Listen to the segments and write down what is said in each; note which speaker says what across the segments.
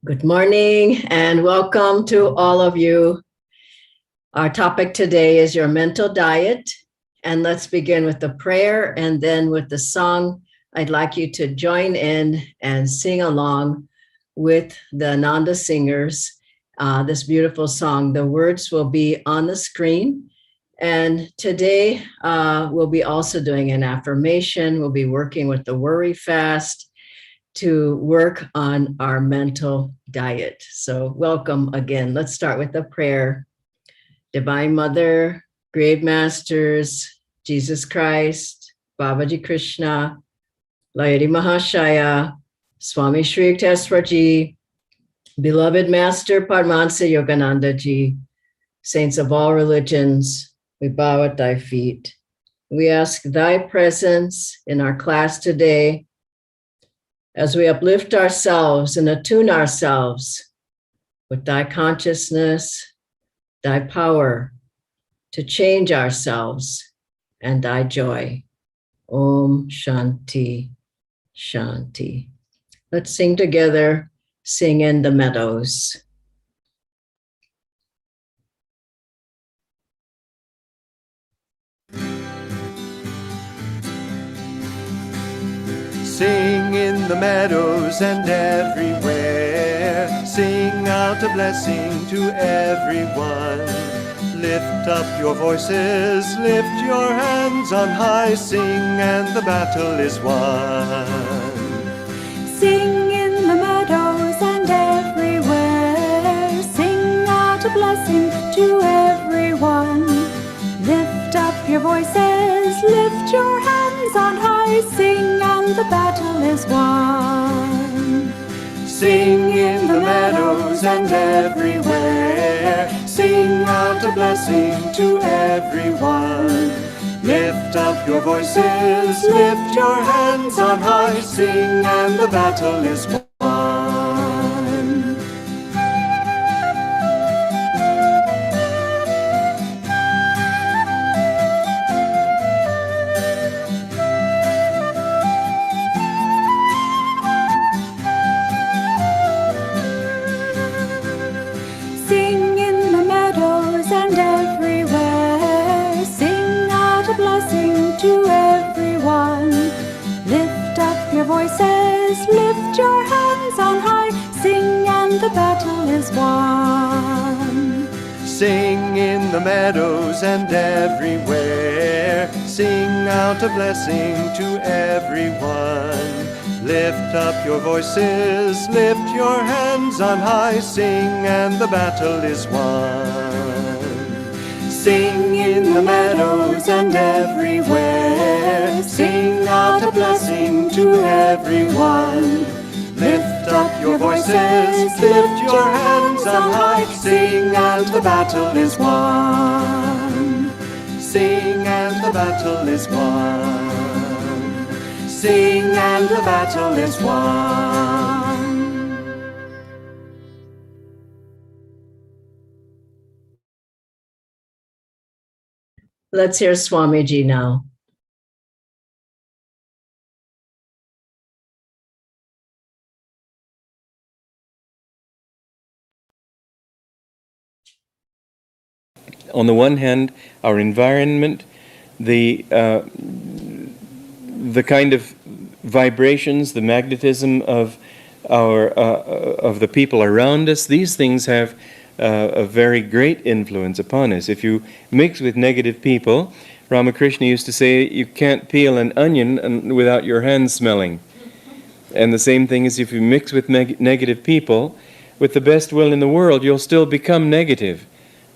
Speaker 1: Good morning and welcome to all of you. Our topic today is your mental diet. And let's begin with the prayer and then with the song. I'd like you to join in and sing along with the Ananda singers, this beautiful song. The words will be on the screen. And today we'll be also doing an affirmation. We'll be working with the worry fast to work on our mental diet. So welcome again. Let's start with a prayer. Divine Mother, Great Masters, Jesus Christ, Babaji Krishna, Layadi Mahashaya, Swami Shri Yukteswarji, beloved Master Paramahansa Yogananda Ji, saints of all religions, we bow at thy feet. We ask thy presence in our class today as we uplift ourselves and attune ourselves with thy consciousness, thy power to change ourselves and thy joy. Om Shanti, Shanti. Let's sing together, Sing in the Meadows.
Speaker 2: Sing in the meadows and everywhere, sing out a blessing to everyone. Lift up your voices, lift your hands on high, sing and the battle is won.
Speaker 3: Sing in the meadows and everywhere, sing out a blessing to everyone. Lift up your voices, lift your hands on high, sing and the battle is won.
Speaker 2: Sing in the meadows and everywhere, sing out a blessing to everyone. Lift up your voices, lift your hands on high, sing and the battle is won.
Speaker 3: Sing in the meadows and everywhere, sing out a blessing to everyone. Lift up your voices, lift your hands on high, sing and the battle is won.
Speaker 2: Sing in the meadows and everywhere, sing out a blessing to everyone. Lift up your voices, lift your hands on high, sing and the battle is won. Sing in the meadows and everywhere, sing out a blessing to everyone. Lift up your voices, lift your hands on high, sing and the battle is won. Sing and the battle is won. Sing and the battle is won.
Speaker 1: Let's hear Swamiji now.
Speaker 4: On the one hand, our environment, the kind of vibrations, the magnetism of the people around us, these things have a very great influence upon us. If you mix with negative people, Ramakrishna used to say, you can't peel an onion without your hands smelling. And the same thing is if you mix with negative people, with the best will in the world, you'll still become negative,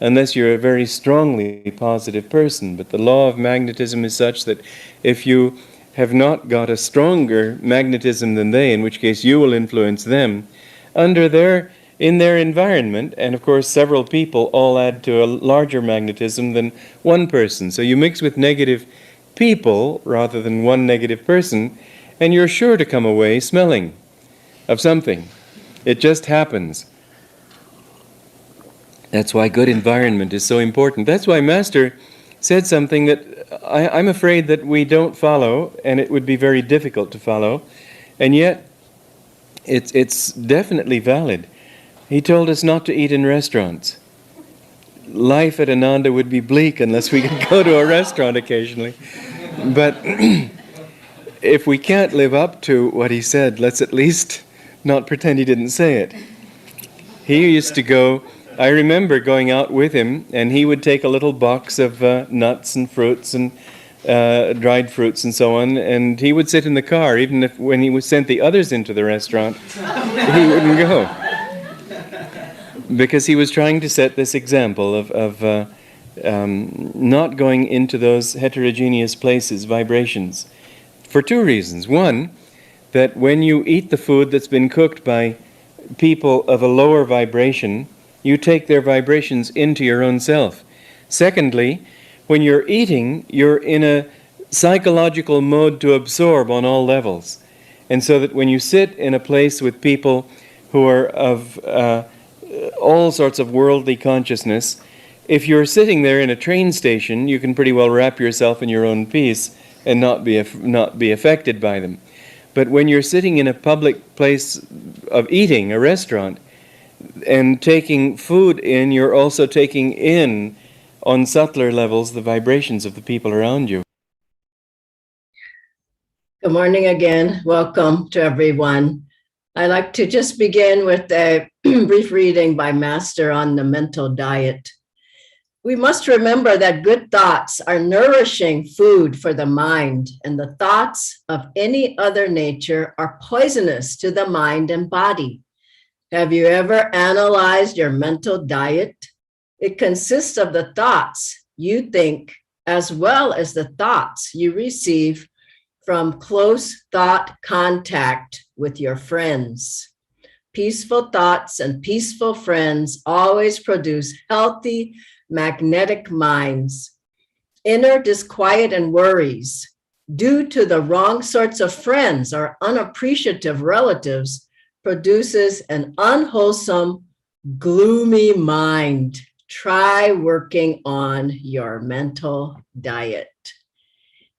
Speaker 4: unless you're a very strongly positive person. But the law of magnetism is such that if you have not got a stronger magnetism than they, in which case you will influence them, in their environment, and of course several people all add to a larger magnetism than one person. So you mix with negative people rather than one negative person, and you're sure to come away smelling of something. It just happens. That's why good environment is so important. That's why Master said something that I'm afraid that we don't follow, and it would be very difficult to follow, and yet it's definitely valid. He told us not to eat in restaurants. Life at Ananda would be bleak unless we could go to a restaurant occasionally. But if we can't live up to what he said, let's at least not pretend he didn't say it. He used to go, I remember going out with him, and he would take a little box of nuts and fruits and dried fruits and so on, and he would sit in the car, even if when he sent the others into the restaurant, he wouldn't go. Because he was trying to set this example of not going into those heterogeneous places, vibrations, for two reasons. One, that when you eat the food that's been cooked by people of a lower vibration, you take their vibrations into your own self. Secondly, when you're eating, you're in a psychological mode to absorb on all levels. And so that when you sit in a place with people who are of all sorts of worldly consciousness, if you're sitting there in a train station, you can pretty well wrap yourself in your own peace and not be affected by them. But when you're sitting in a public place of eating, a restaurant, and taking food in, you're also taking in, on subtler levels, the vibrations of the people around you.
Speaker 1: Good morning again. Welcome to everyone. I'd like to just begin with a brief reading by Master on the mental diet. We must remember that good thoughts are nourishing food for the mind, and the thoughts of any other nature are poisonous to the mind and body. Have you ever analyzed your mental diet? It consists of the thoughts you think as well as the thoughts you receive from close thought contact with your friends. Peaceful thoughts and peaceful friends always produce healthy, magnetic minds. Inner disquiet and worries due to the wrong sorts of friends or unappreciative relatives produces an unwholesome, gloomy mind. Try working on your mental diet.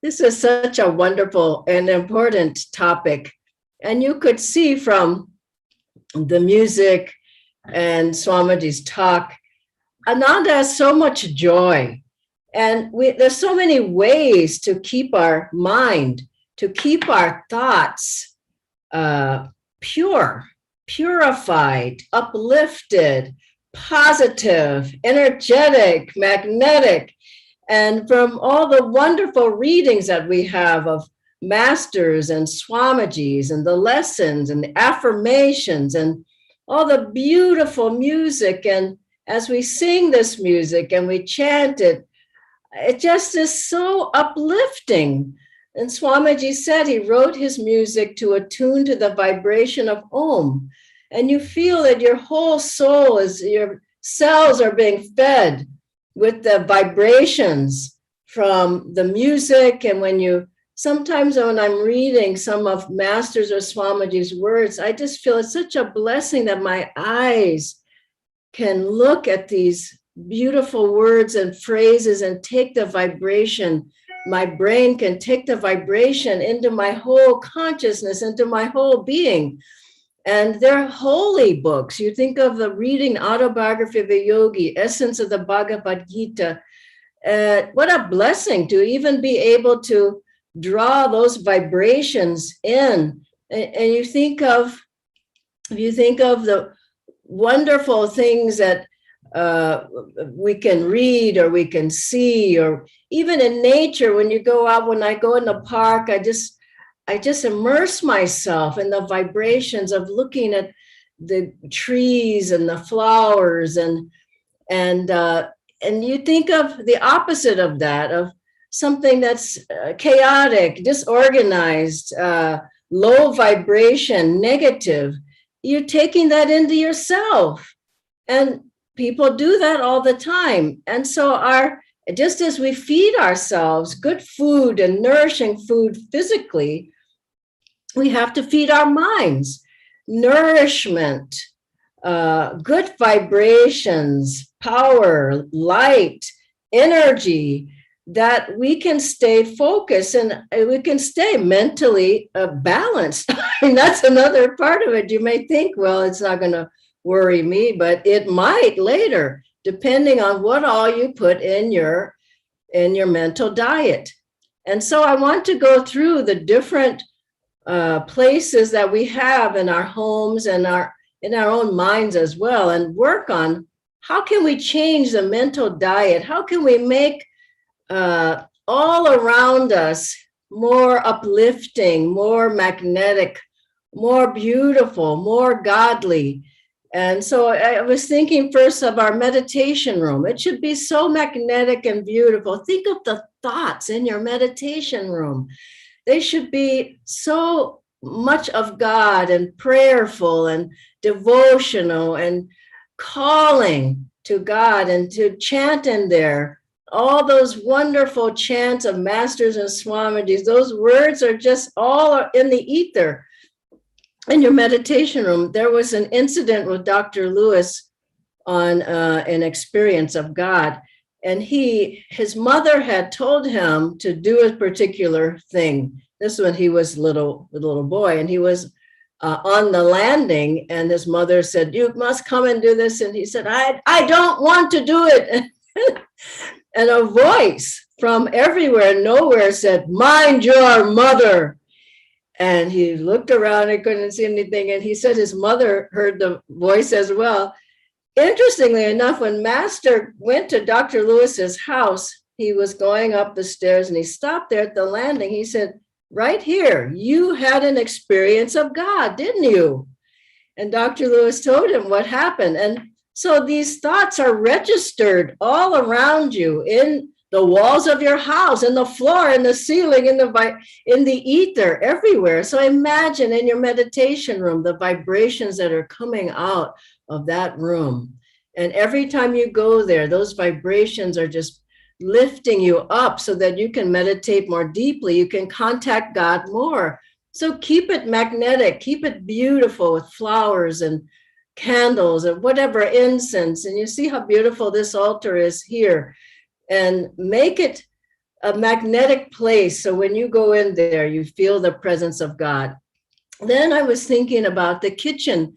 Speaker 1: This is such a wonderful and important topic. And you could see from the music and Swamiji's talk, Ananda has so much joy. And there's so many ways to keep our mind, to keep our thoughts pure, purified, uplifted, positive, energetic, magnetic. And from all the wonderful readings that we have of masters and Swamijis and the lessons and the affirmations and all the beautiful music, and as we sing this music and we chant it, it just is so uplifting. And Swamiji said he wrote his music to attune to the vibration of Om. And you feel that your whole soul your cells are being fed with the vibrations from the music. And sometimes when I'm reading some of Masters or Swamiji's words, I just feel it's such a blessing that my eyes can look at these beautiful words and phrases and take the vibration. My brain can take the vibration into my whole consciousness, into my whole being. And they're holy books. You think of the reading Autobiography of a Yogi, Essence of the Bhagavad Gita. What a blessing to even be able to draw those vibrations in. And you think of the wonderful things that we can read or we can see, or even in nature, when I go in the park, I just immerse myself in the vibrations of looking at the trees and the flowers, and you think of the opposite of that, of something that's chaotic, disorganized, low vibration, negative. You're taking that into yourself, and people do that all the time. And so just as we feed ourselves good food and nourishing food physically, we have to feed our minds nourishment, good vibrations, power, light, energy, that we can stay focused and we can stay mentally balanced. I mean, that's another part of it. You may think, well, it's not going to worry me, but it might later, depending on what all you put in your mental diet. And so I want to go through the different places that we have in our homes and in our own minds as well, and work on how can we change the mental diet? How can we make all around us more uplifting, more magnetic, more beautiful, more godly? And so I was thinking first of our meditation room. It should be so magnetic and beautiful. Think of the thoughts in your meditation room. They should be so much of God and prayerful and devotional and calling to God, and to chant in there. All those wonderful chants of masters and Swamijis, those words are just all in the ether. In your meditation room, there was an incident with Dr. Lewis on an experience of God. And his mother had told him to do a particular thing. This when he was a little boy, and he was on the landing, and his mother said, "You must come and do this." And he said, I don't want to do it. And a voice from everywhere, nowhere said, "Mind your mother." And he looked around and couldn't see anything. And he said his mother heard the voice as well. Interestingly enough, when Master went to Dr. Lewis's house, he was going up the stairs and he stopped there at the landing. He said, "Right here, you had an experience of God, didn't you?" And Dr. Lewis told him what happened. And so these thoughts are registered all around you, in the walls of your house, in the floor, in the ceiling, in the ether, everywhere. So imagine in your meditation room the vibrations that are coming out of that room. And every time you go there, those vibrations are just lifting you up so that you can meditate more deeply. You can contact God more. So keep it magnetic, keep it beautiful with flowers and candles and whatever, incense. And you see how beautiful this altar is here. And make it a magnetic place. So when you go in there, you feel the presence of God. Then I was thinking about the kitchen.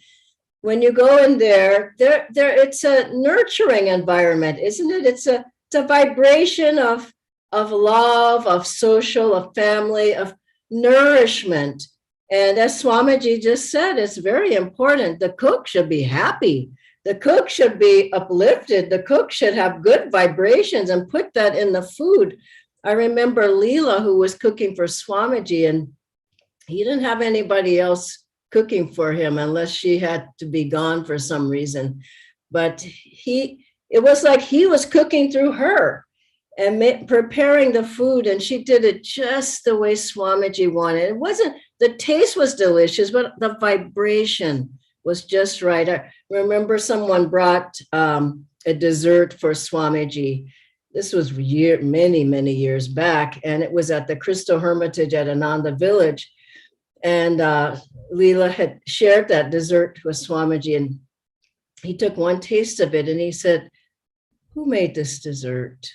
Speaker 1: When you go in there, it's a nurturing environment, isn't it? It's a vibration of love, of social, of family, of nourishment. And as Swamiji just said, it's very important. The cook should be happy. The cook should be uplifted. The cook should have good vibrations and put that in the food. I remember Leela, who was cooking for Swamiji, and he didn't have anybody else cooking for him unless she had to be gone for some reason. But it was like he was cooking through her and preparing the food, and she did it just the way Swamiji wanted. The taste was delicious, but the vibration was just right. I remember someone brought a dessert for Swamiji. This was many, many years back, and it was at the Crystal Hermitage at Ananda Village. And Leela had shared that dessert with Swamiji, and he took one taste of it and he said, "Who made this dessert?"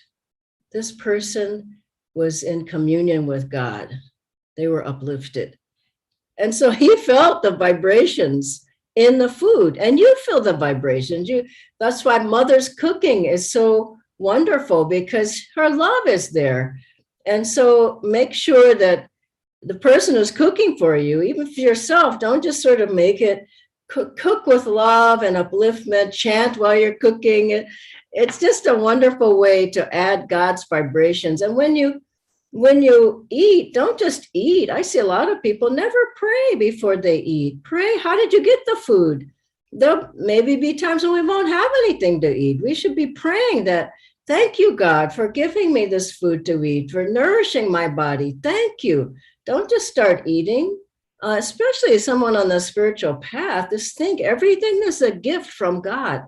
Speaker 1: This person was in communion with God. They were uplifted. And so he felt the vibrations in the food, and you feel the vibrations. That's why Mother's cooking is so wonderful, because her love is there. And so make sure that the person who's cooking for you, even for yourself, don't just sort of make it, cook with love and upliftment, chant while you're cooking. It's just a wonderful way to add God's vibrations. And when you eat, don't just eat. I see a lot of people never pray before they eat. Pray, how did you get the food? There'll maybe be times when we won't have anything to eat. We should be praying that, thank you, God, for giving me this food to eat, for nourishing my body. Thank you. Don't just start eating, especially someone on the spiritual path. Just think everything is a gift from God.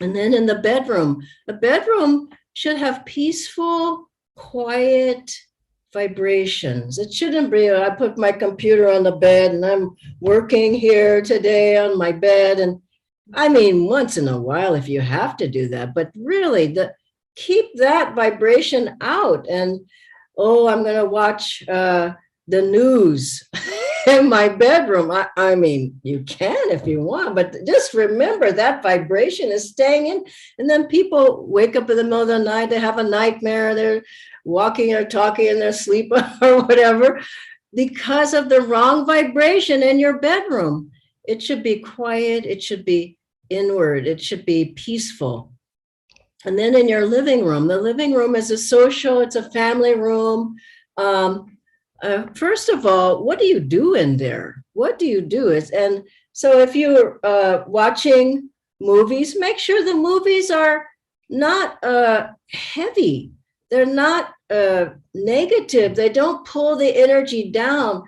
Speaker 1: And then in the bedroom should have peaceful, quiet vibrations. It shouldn't be, I put my computer on the bed and I'm working here today on my bed. And I mean, once in a while, if you have to do that, but really keep that vibration out. And, oh, I'm going to watch the news in my bedroom. I mean, you can if you want, but just remember that vibration is staying in. And then people wake up in the middle of the night, they have a nightmare, they're walking or talking in their sleep or whatever, because of the wrong vibration in your bedroom. It should be quiet, it should be inward, it should be peaceful. And then in your living room, the living room is a social, it's a family room. First of all, what do you do in there? What do you do? And so if you're watching movies, make sure the movies are not heavy. They're not negative. They don't pull the energy down.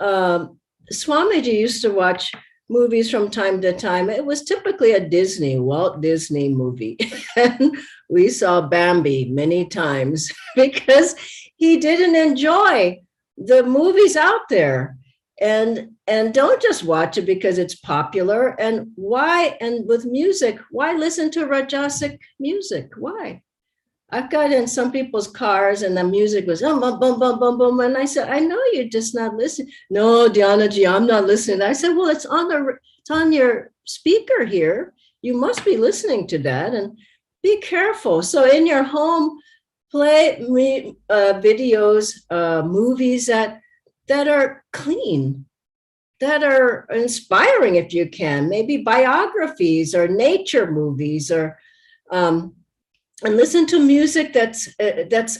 Speaker 1: Swamiji used to watch movies from time to time. It was typically a Walt Disney movie. And we saw Bambi many times because he didn't enjoy the movies out there. And don't just watch it because it's popular. And why? And with music, why listen to Rajasic music? Why? I've got in some people's cars and the music was bum, bum, bum, bum, bum. And I said, I know you're just not listening. No, Dhyana ji, I'm not listening. I said, well, it's on your speaker here. You must be listening to that, and be careful. So in your home, play videos, movies that are clean, that are inspiring if you can, maybe biographies or nature movies, or and listen to music that's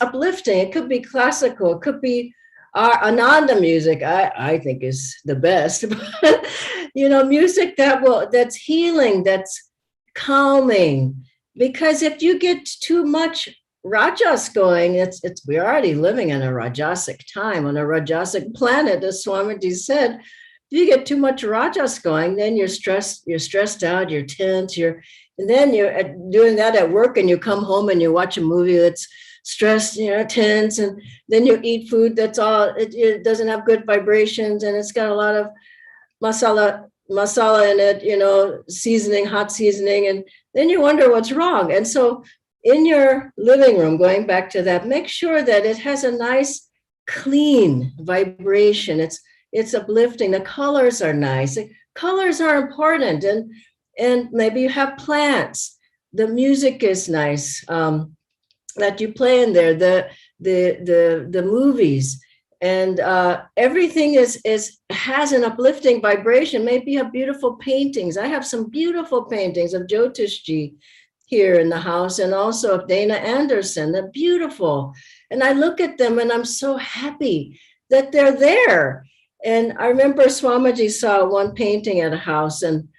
Speaker 1: uplifting. It could be classical, it could be Ananda music. I think is the best. But, music that's healing, that's calming. Because if you get too much Rajas going, we're already living in a Rajasic time, on a Rajasic planet, as Swamiji said. If you get too much Rajas going, then you're stressed out, you're tense, and then you're doing that at work, and you come home and you watch a movie that's stressed, tense, and then you eat food that's it doesn't have good vibrations, and it's got a lot of masala in it, seasoning, hot seasoning, and then you wonder what's wrong. And so in your living room, going back to that, make sure that it has a nice, clean vibration. It's uplifting. The colors are nice. Colors are important. And maybe you have plants. The music is nice that you play in there. The movies, and everything has an uplifting vibration. Maybe you have beautiful paintings. I have some beautiful paintings of Jyotishji here in the house, and also of Dana Anderson. They're beautiful, and I look at them and I'm so happy that they're there. And I remember Swamiji saw one painting at a house, and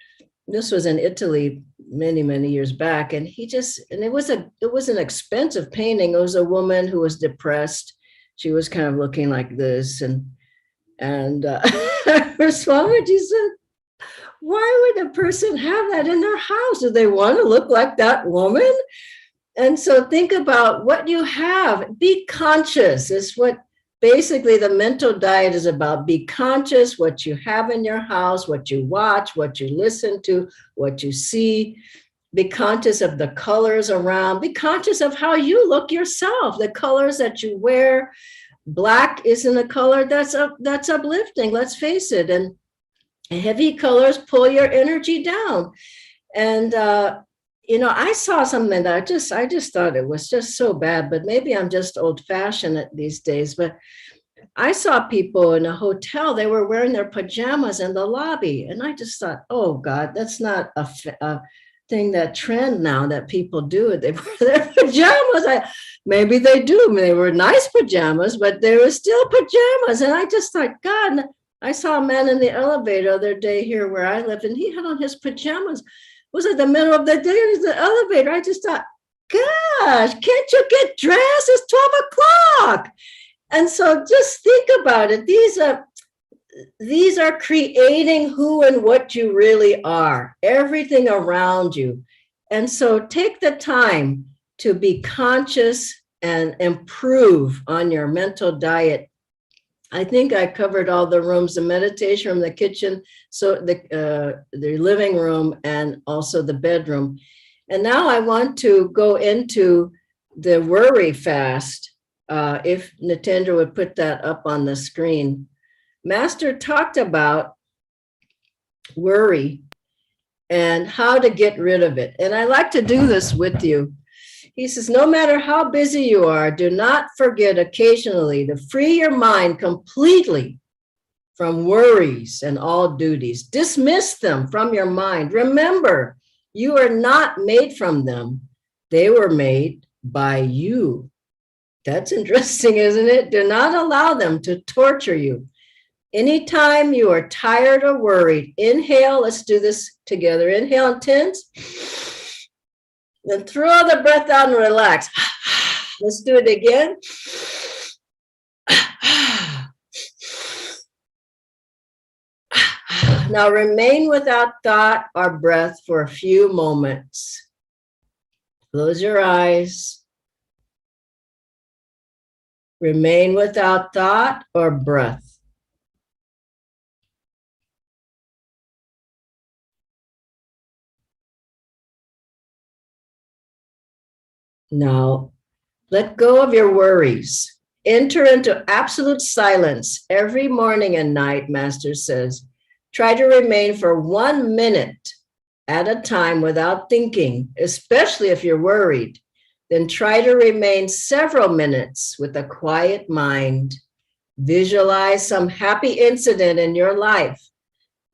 Speaker 1: this was in Italy many, many years back. And it was an expensive painting. It was a woman who was depressed. She was kind of looking like this. And Swamiji said, why would a person have that in their house? Do they want to look like that woman? And so think about what you have. Be conscious is what basically the mental diet is about. Be conscious what you have in your house, what you watch, what you listen to, what you see. Be conscious of the colors around. Be conscious of how you look yourself, the colors that you wear. Black isn't a color that's uplifting, let's face it. And heavy colors pull your energy down. And I saw something that I just thought it was just so bad, but maybe I'm just old-fashioned these days. But I saw people in a hotel, they were wearing their pajamas in the lobby. And I just thought, oh God, that's not a thing, that trend now that people do. They wear their pajamas. Maybe they do. They were nice pajamas, but they were still pajamas. And I just thought, God, I saw a man in the elevator the other day here where I live, and he had on his pajamas. It was in the middle of the day in the elevator. I just thought, gosh, can't you get dressed? It's 12 o'clock. And so just think about it. These are creating who and what you really are, everything around you. And so take the time to be conscious and improve on your mental diet. I think I covered all the rooms, the meditation room, the kitchen, so the living room, and also the bedroom. And now I want to go into the worry fast, if Natendra would put that up on the screen, Master talked about worry and how to get rid of it. And I like to do this with you. He says, no matter how busy you are, do not forget occasionally to free your mind completely from worries and all duties. Dismiss them from your mind. Remember, you are not made from them. They were made by you. That's interesting, isn't it? Do not allow them to torture you. Anytime you are tired or worried, inhale. Let's do this together. Inhale intense. Then throw the breath out and relax. Let's do it again. Now remain without thought or breath for a few moments. Close your eyes. Remain without thought or breath. Now, let go of your worries. Enter into absolute silence every morning and night, Master says. Try to remain for 1 minute at a time without thinking, especially if you're worried. Then try to remain several minutes with a quiet mind. Visualize some happy incident in your life.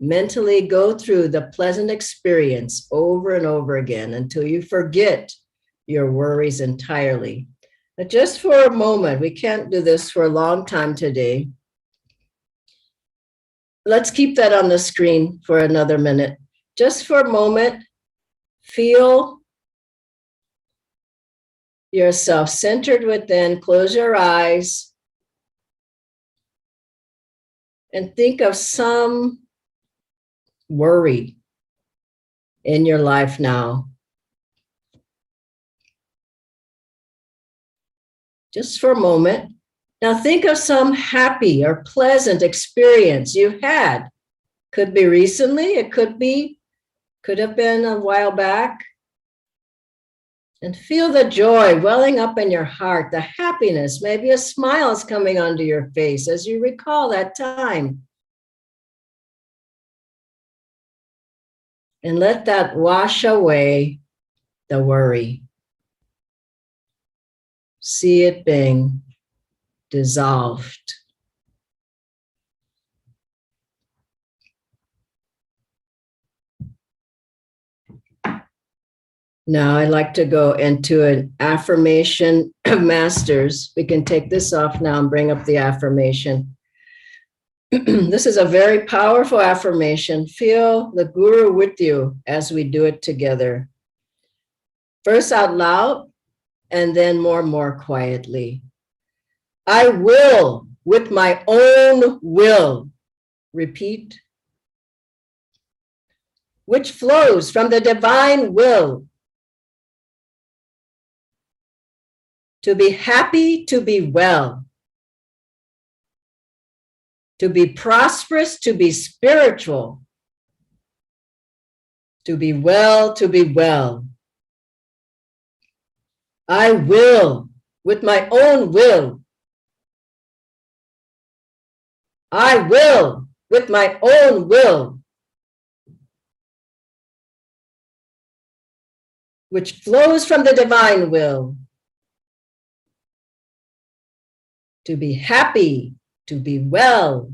Speaker 1: Mentally go through the pleasant experience over and over again until you forget your worries entirely. But just for a moment, we can't do this for a long time today. Let's keep that on the screen for another minute. Just for a moment, feel yourself centered within. Close your eyes and think of some worry in your life now. Just for a moment. Now think of some happy or pleasant experience you've had. Could be recently, it could have been a while back. And feel the joy welling up in your heart, the happiness, maybe a smile is coming onto your face as you recall that time. And let that wash away the worry. See it being dissolved. Now I'd like to go into an affirmation of Masters. We can take this off now and bring up the affirmation. This is a very powerful affirmation. Feel the Guru with you as we do it together. First out loud and then more and more quietly. I will with my own will. Repeat. Which flows from the divine will. To be happy, to be well. To be prosperous, to be spiritual. To be well, to be well. I will with my own will. I will with my own will. Which flows from the divine will. To be happy, to be well,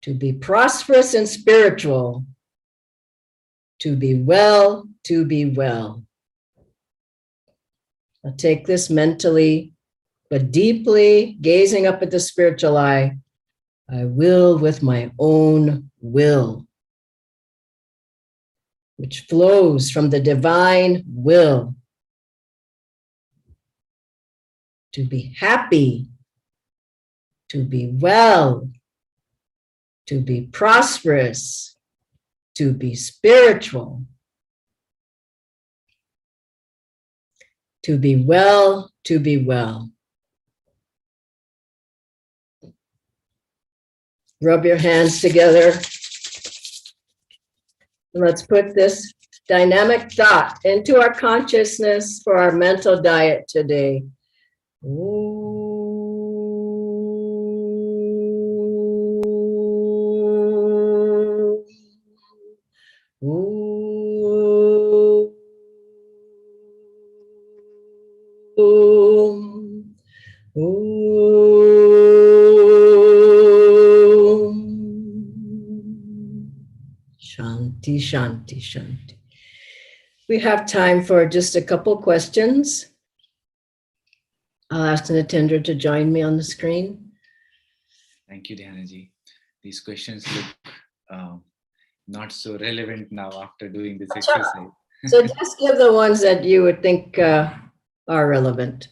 Speaker 1: to be prosperous and spiritual, to be well, to be well. I'll take this mentally, but deeply, gazing up at the spiritual eye. I will with my own will, which flows from the divine will. To be happy, to be well, to be prosperous, to be spiritual, to be well, to be well. Rub your hands together. Let's put this dynamic thought into our consciousness for our mental diet today. Shanti, shanti, shanti. We have time for just a couple questions. I'll ask an attender to join me on the screen.
Speaker 5: Thank you, Dhyanaji. These questions look not so relevant now after doing this exercise.
Speaker 1: So just give the ones that you would think are relevant.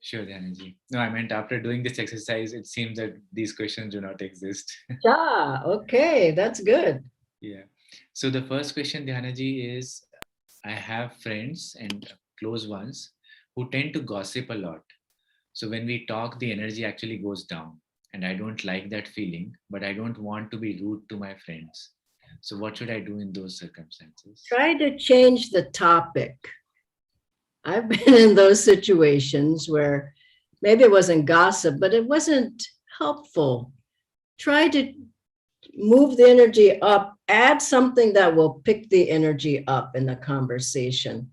Speaker 5: Sure, Dhyanaji. No, I meant after doing this exercise, it seems that these questions do not exist.
Speaker 1: Yeah, okay, that's good.
Speaker 5: Yeah. So the first question, Dhyanaji, is I have friends and close ones who tend to gossip a lot. So when we talk, the energy actually goes down. And I don't like that feeling, but I don't want to be rude to my friends. So what should I do in those circumstances?
Speaker 1: Try to change the topic. I've been in those situations where maybe it wasn't gossip, but it wasn't helpful. Try to move the energy up, add something that will pick the energy up in the conversation.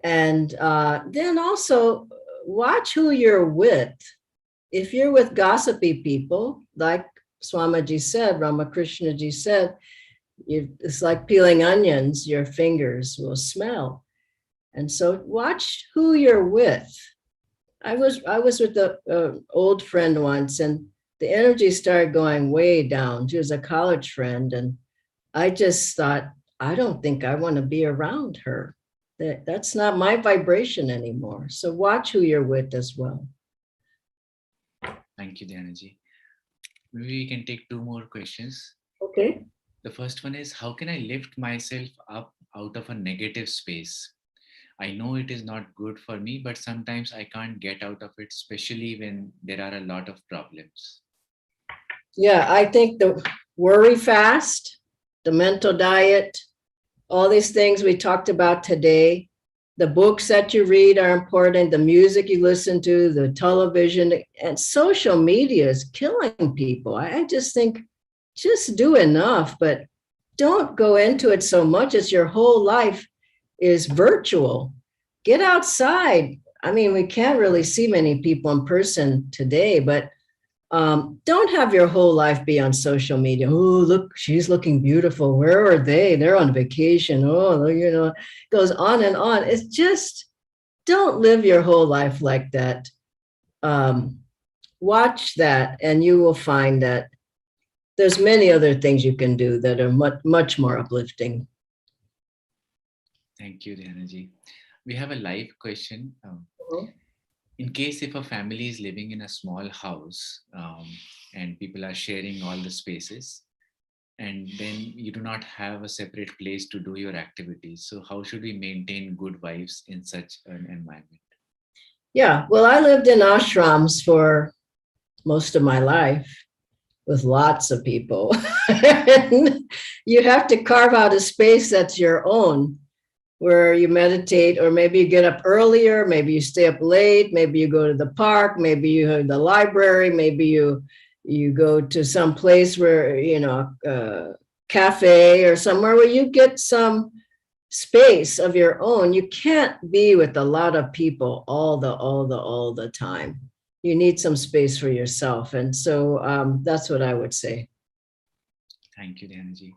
Speaker 1: And then also watch who you're with. If you're with gossipy people, like Swamiji said, Ramakrishnaji said, it's like peeling onions, your fingers will smell. And so watch who you're with. I was with an old friend once, and the energy started going way down. She was a college friend, and I just thought, I don't think I want to be around her. That's not my vibration anymore. So watch who you're with as well.
Speaker 5: Thank you, Dhyanaji. Maybe we can take two more questions.
Speaker 1: Okay.
Speaker 5: The first one is, how can I lift myself up out of a negative space? I know it is not good for me, but sometimes I can't get out of it, especially when there are a lot of problems.
Speaker 1: Yeah, I think the worry fast, the mental diet, all these things we talked about today, the books that you read are important, the music you listen to, the television, and social media is killing people. I just think just do enough, but don't go into it so much as your whole life is virtual. Get outside. I mean, we can't really see many people in person today, but don't have your whole life be on social media. Oh, look, she's looking beautiful. Where are they? They're on vacation. Oh, you know, it goes on and on. It's just, don't live your whole life like that. Watch that, and you will find that there's many other things you can do that are much, much more uplifting.
Speaker 5: Thank you, Dhyanaji. We have a live question. In case if a family is living in a small house and people are sharing all the spaces, and then you do not have a separate place to do your activities. So how should we maintain good vibes in such an environment?
Speaker 1: Yeah, well, I lived in ashrams for most of my life with lots of people. You have to carve out a space that's your own, where you meditate, or maybe you get up earlier, maybe you stay up late, maybe you go to the park, maybe you go to the library, maybe you go to some place where, you know, cafe or somewhere where you get some space of your own. You can't be with a lot of people all the time. You need some space for yourself. And so that's what I would say.
Speaker 5: Thank you, Dhyanaji.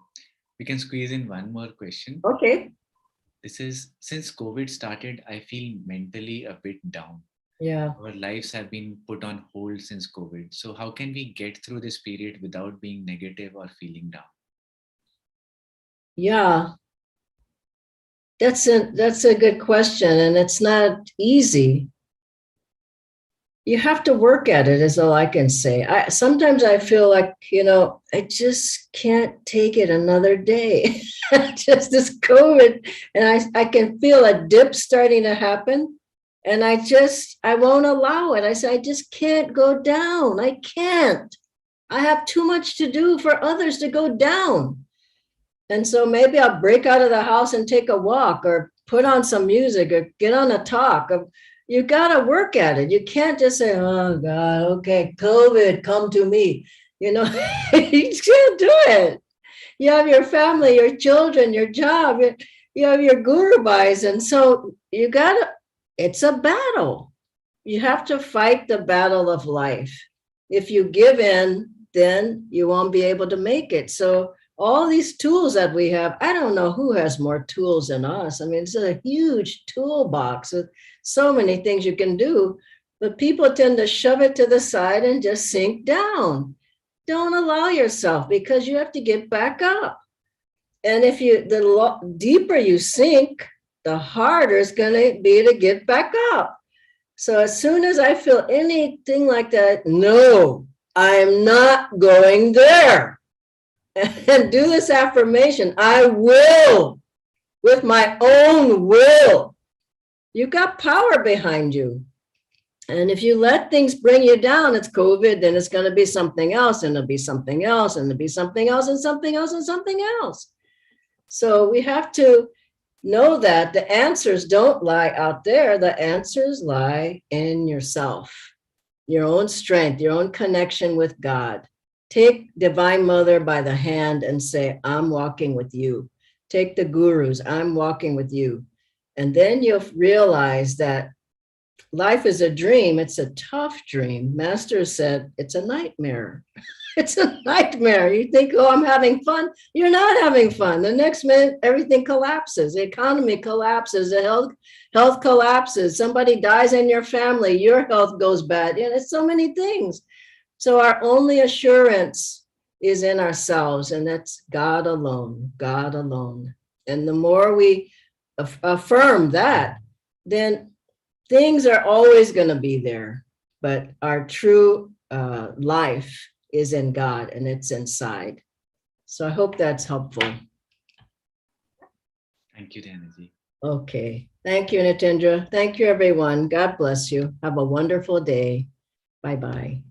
Speaker 5: We can squeeze in one more question.
Speaker 1: Okay.
Speaker 5: This is, since COVID started, I feel mentally a bit down.
Speaker 1: Yeah.
Speaker 5: Our lives have been put on hold since COVID. So how can we get through this period without being negative or feeling down?
Speaker 1: Yeah. That's a good question, and it's not easy. You have to work at it, is all I can say. Sometimes I feel like, you know, I just can't take it another day. Just this COVID, and I can feel a dip starting to happen, and I won't allow it. I say, I just can't go down. I can't. I have too much to do for others to go down. And so maybe I'll break out of the house and take a walk or put on some music or get on a talk. You got to work at it. You can't just say, oh God, okay, COVID, come to me. You know, you can't do it. You have your family, your children, your job, you have your guru bhais. And so you got to, it's a battle. You have to fight the battle of life. If you give in, then you won't be able to make it. So all these tools that we have, I don't know who has more tools than us. I mean, it's a huge toolbox with so many things you can do, but people tend to shove it to the side and just sink down. Don't allow yourself, because you have to get back up. And if the deeper you sink, the harder it's going to be to get back up. So as soon as I feel anything like that, no, I'm not going there. And do this affirmation. I will, with my own will. You got power behind you. And if you let things bring you down, it's COVID, then it's going to be something else, and it'll be something else, and it'll be something else, and something else, and something else. So we have to know that the answers don't lie out there. The answers lie in yourself, your own strength, your own connection with God. Take Divine Mother by the hand and say, I'm walking with you. Take the gurus, I'm walking with you. And then you'll realize that life is a dream. It's a tough dream. Master said, it's a nightmare. It's a nightmare. You think, oh, I'm having fun. You're not having fun. The next minute, everything collapses. The economy collapses. The health collapses. Somebody dies in your family. Your health goes bad. You know, it's so many things. So our only assurance is in ourselves, and that's God alone, God alone. And the more we affirm that, then things are always going to be there. But our true life is in God, and it's inside. So I hope that's helpful.
Speaker 5: Thank you, Dhyanaji.
Speaker 1: Okay. Thank you, Nitendra. Thank you, everyone. God bless you. Have a wonderful day. Bye-bye.